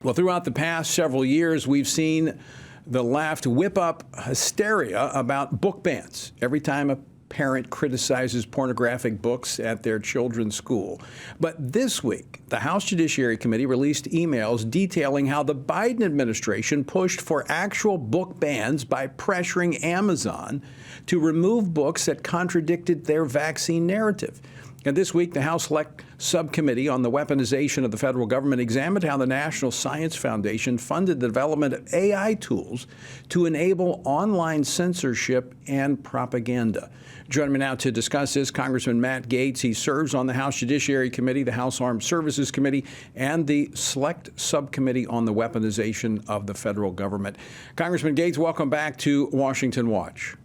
Well, throughout the past several years, we've seen the left whip up hysteria about book bans every time a parent criticizes pornographic books at their children's school. But this week, the House Judiciary Committee released emails detailing how the Biden administration pushed for actual book bans by pressuring Amazon to remove books that contradicted their vaccine narrative. And this week, the House Select Subcommittee on the Weaponization of the Federal Government examined how the National Science Foundation funded the development of AI tools to enable online censorship and propaganda. Joining me now to discuss this, Congressman Matt Gaetz. He serves on the House Judiciary Committee, the House Armed Services Committee, and the Select Subcommittee on the Weaponization of the Federal Government. Congressman Gaetz, welcome back to Washington Watch.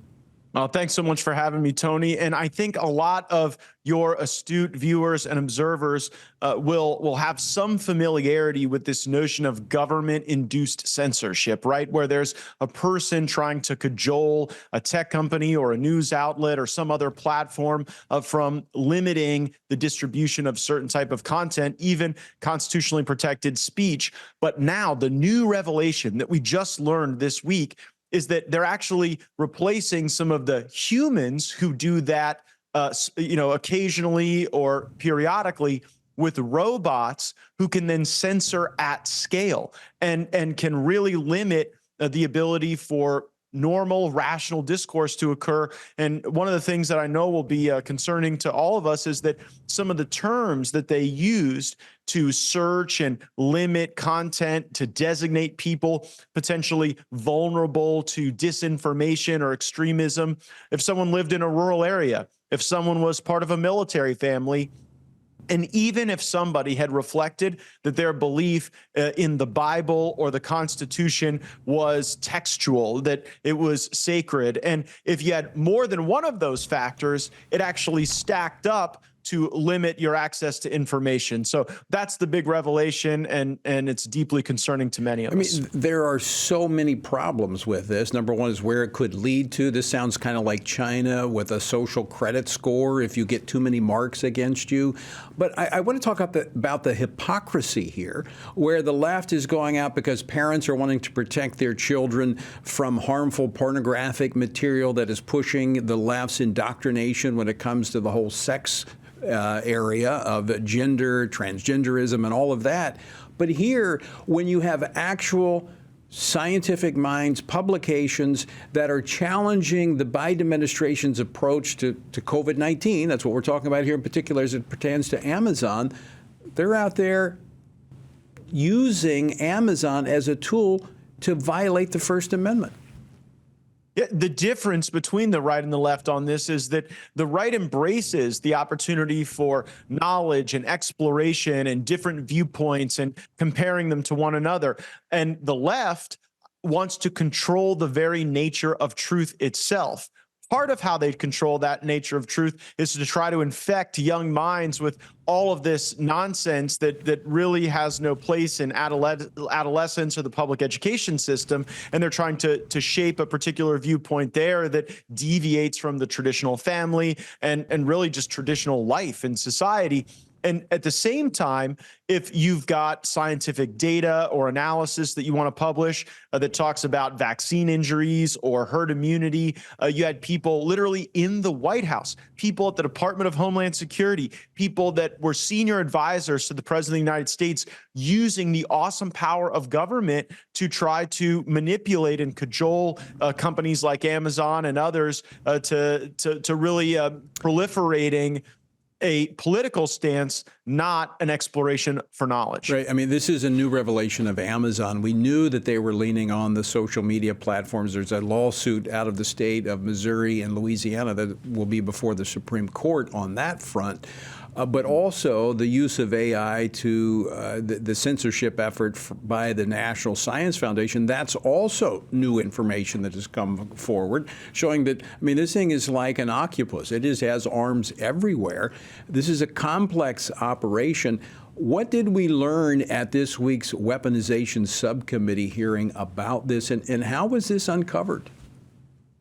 Well, thanks so much for having me, Tony. And I think a lot of your astute viewers and observers will have some familiarity with this notion of government-induced censorship, right? Where there's a person trying to cajole a tech company or a news outlet or some other platform from limiting the distribution of certain type of content, even constitutionally protected speech. But now the new revelation that we just learned this week is that they're actually replacing some of the humans who do that, occasionally or periodically with robots who can then censor at scale and can really limit the ability for normal, rational discourse to occur. And one of the things that I know will be concerning to all of us is that some of the terms that they used to search and limit content, to designate people potentially vulnerable to disinformation or extremism, if someone lived in a rural area, if someone was part of a military family, and even if somebody had reflected that their belief in the Bible or the Constitution was textual, that it was sacred, and if you had more than one of those factors, it actually stacked up to limit your access to information. So that's the big revelation, and it's deeply concerning to many of us. I mean, there are so many problems with this. Number one is where it could lead to. This sounds kind of like China with a social credit score if you get too many marks against you. But I want to talk about the hypocrisy here, where the left is going out because parents are wanting to protect their children from harmful pornographic material that is pushing the left's indoctrination when it comes to the whole sex area of gender, transgenderism, and all of that. But here, when you have actual scientific minds, publications that are challenging the Biden administration's approach to COVID-19, that's what we're talking about here in particular as it pertains to Amazon, they're out there using Amazon as a tool to violate the First Amendment. Yeah, the difference between the right and the left on this is that the right embraces the opportunity for knowledge and exploration and different viewpoints and comparing them to one another. And the left wants to control the very nature of truth itself. Part of how they control that nature of truth is to try to infect young minds with all of this nonsense that really has no place in adolescence or the public education system. And they're trying to shape a particular viewpoint there that deviates from the traditional family and really just traditional life in society. And at the same time, if you've got scientific data or analysis that you want to publish that talks about vaccine injuries or herd immunity, you had people literally in the White House, people at the Department of Homeland Security, people that were senior advisors to the President of the United States using the awesome power of government to try to manipulate and cajole companies like Amazon and others to really proliferating a political stance, not an exploration for knowledge. Right. I mean, this is a new revelation of Amazon. We knew that they were leaning on the social media platforms. There's a lawsuit out of the state of Missouri and Louisiana that will be before the Supreme Court on that front. But also the use of AI to the censorship effort by the National Science Foundation. That's also new information that has come forward, showing that, I mean, this thing is like an octopus. It has arms everywhere. This is a complex operation. What did we learn at this week's Weaponization Subcommittee hearing about this, and how was this uncovered?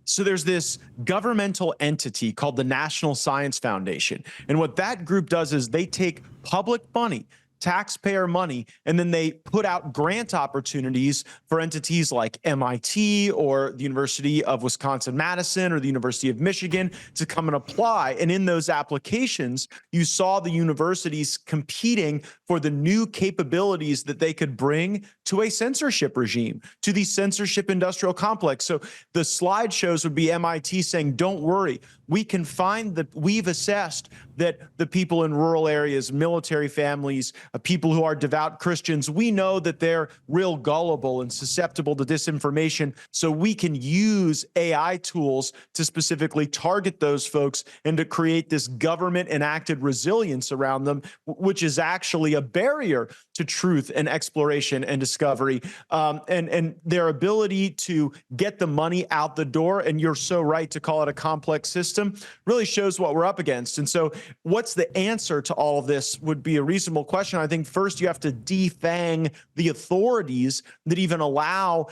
So there's this governmental entity called the National Science Foundation. And what that group does is they take public money taxpayer money, and then they put out grant opportunities for entities like MIT or the University of Wisconsin-Madison or the University of Michigan to come and apply. And in those applications, you saw the universities competing for the new capabilities that they could bring to a censorship regime, to the censorship industrial complex. So the slideshows would be MIT saying, don't worry, we can find that we've assessed that the people in rural areas, military families, people who are devout Christians, we know that they're real gullible and susceptible to disinformation. So we can use AI tools to specifically target those folks and to create this government enacted resilience around them, which is actually a barrier to truth and exploration and discovery, and their ability to get the money out the door. And you're so right to call it a complex system, really shows what we're up against. And so what's the answer to all of this would be a reasonable question. I think first you have to defang the authorities that even allow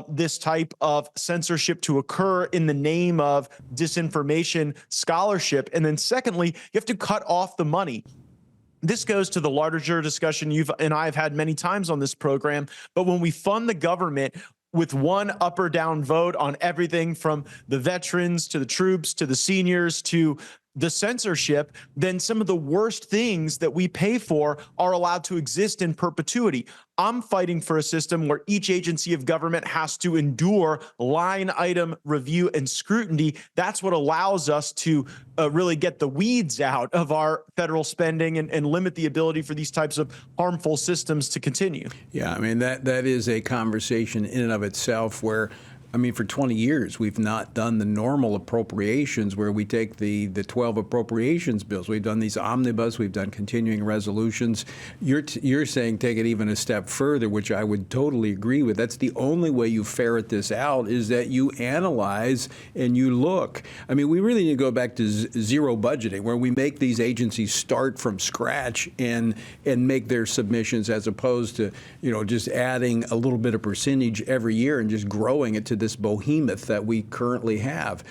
this type of censorship to occur in the name of disinformation scholarship. And then secondly, you have to cut off the money. This goes to the larger discussion you and I have had many times on this program, but when we fund the government with one up or down vote on everything from the veterans to the troops to the seniors to the censorship, then some of the worst things that we pay for are allowed to exist in perpetuity. I'm fighting for a system where each agency of government has to endure line item review and scrutiny. That's what allows us to really get the weeds out of our federal spending and limit the ability for these types of harmful systems to continue. Yeah, I mean, that is a conversation in and of itself where, I mean, for 20 years, we've not done the normal appropriations where we take the 12 appropriations bills. We've done these omnibus, we've done continuing resolutions. You're saying take it even a step further, which I would totally agree with. That's the only way you ferret this out, is that you analyze and you look. I mean, we really need to go back to zero budgeting, where we make these agencies start from scratch and make their submissions, as opposed to, you know, just adding a little bit of percentage every year and just growing it to this behemoth that we currently have.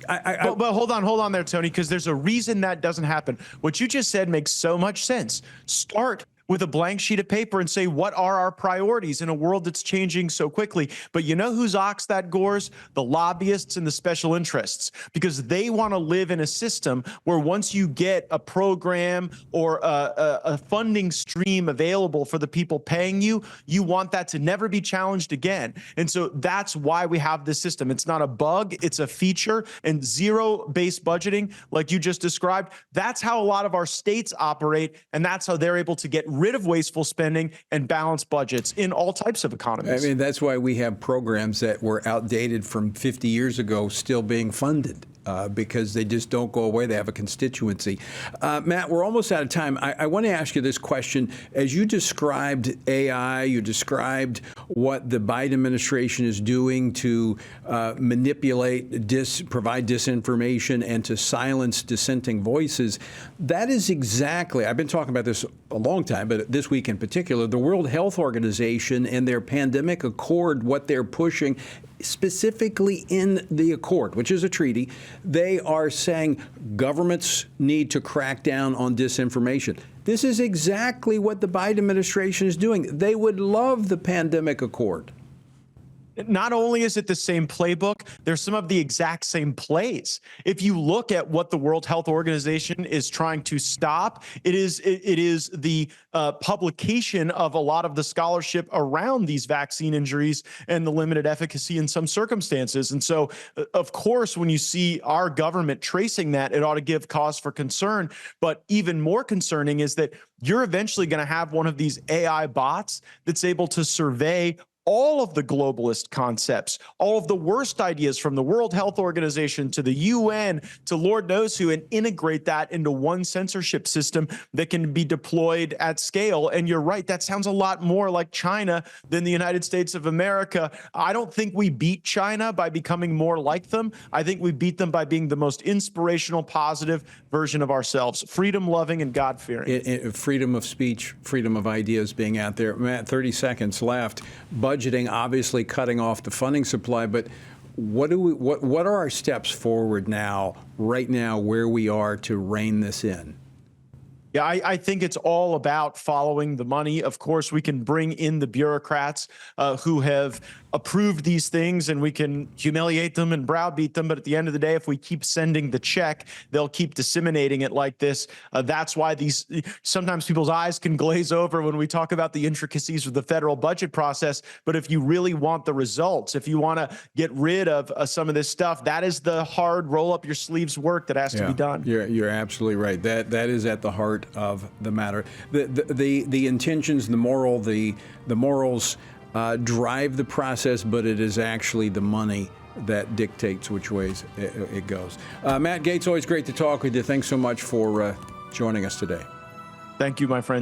But hold on there, Tony, because there's a reason that doesn't happen. What you just said makes so much sense. Start with a blank sheet of paper and say, what are our priorities in a world that's changing so quickly? But you know whose ox that gores? The lobbyists and the special interests, because they want to live in a system where once you get a program or a funding stream available for the people paying you, you want that to never be challenged again. And so that's why we have this system. It's not a bug, it's a feature. And zero-based budgeting, like you just described, that's how a lot of our states operate, and that's how they're able to get rid of wasteful spending and balance budgets in all types of economies. I mean, that's why we have programs that were outdated from 50 years ago still being funded. Because they just don't go away. They have a constituency. Matt, we're almost out of time. I want to ask you this question. As you described AI, you described what the Biden administration is doing to manipulate, provide disinformation, and to silence dissenting voices. That is exactly, I've been talking about this a long time, but this week in particular, the World Health Organization and their pandemic accord, what they're pushing, specifically in the accord, which is a treaty, they are saying governments need to crack down on disinformation. This is exactly what the Biden administration is doing. They would love the pandemic accord. Not only is it the same playbook, there's some of the exact same plays. If you look at what the World Health Organization is trying to stop, it is the publication of a lot of the scholarship around these vaccine injuries and the limited efficacy in some circumstances. And so, of course, when you see our government tracing that, it ought to give cause for concern. But even more concerning is that you're eventually going to have one of these AI bots that's able to survey all of the globalist concepts, all of the worst ideas from the World Health Organization to the UN to Lord knows who, and integrate that into one censorship system that can be deployed at scale. And you're right, that sounds a lot more like China than the United States of America. I don't think we beat China by becoming more like them. I think we beat them by being the most inspirational, positive version of ourselves, freedom-loving and God-fearing. Freedom of speech, freedom of ideas being out there. Matt, 30 seconds left. Budgeting, obviously cutting off the funding supply, but what are our steps forward now, right now, where we are to rein this in? Yeah, I think it's all about following the money. Of course, we can bring in the bureaucrats who have approved these things, and we can humiliate them and browbeat them. But at the end of the day, if we keep sending the check, they'll keep disseminating it like this. That's why sometimes people's eyes can glaze over when we talk about the intricacies of the federal budget process. But if you really want the results, if you want to get rid of some of this stuff, that is the hard roll up your sleeves work that has to be done. You're absolutely right. That is at the heart of the matter. The intentions, the morals drive the process, but it is actually the money that dictates which ways it goes. Matt Gaetz, always great to talk with you. Thanks so much for joining us today. Thank you, my friend.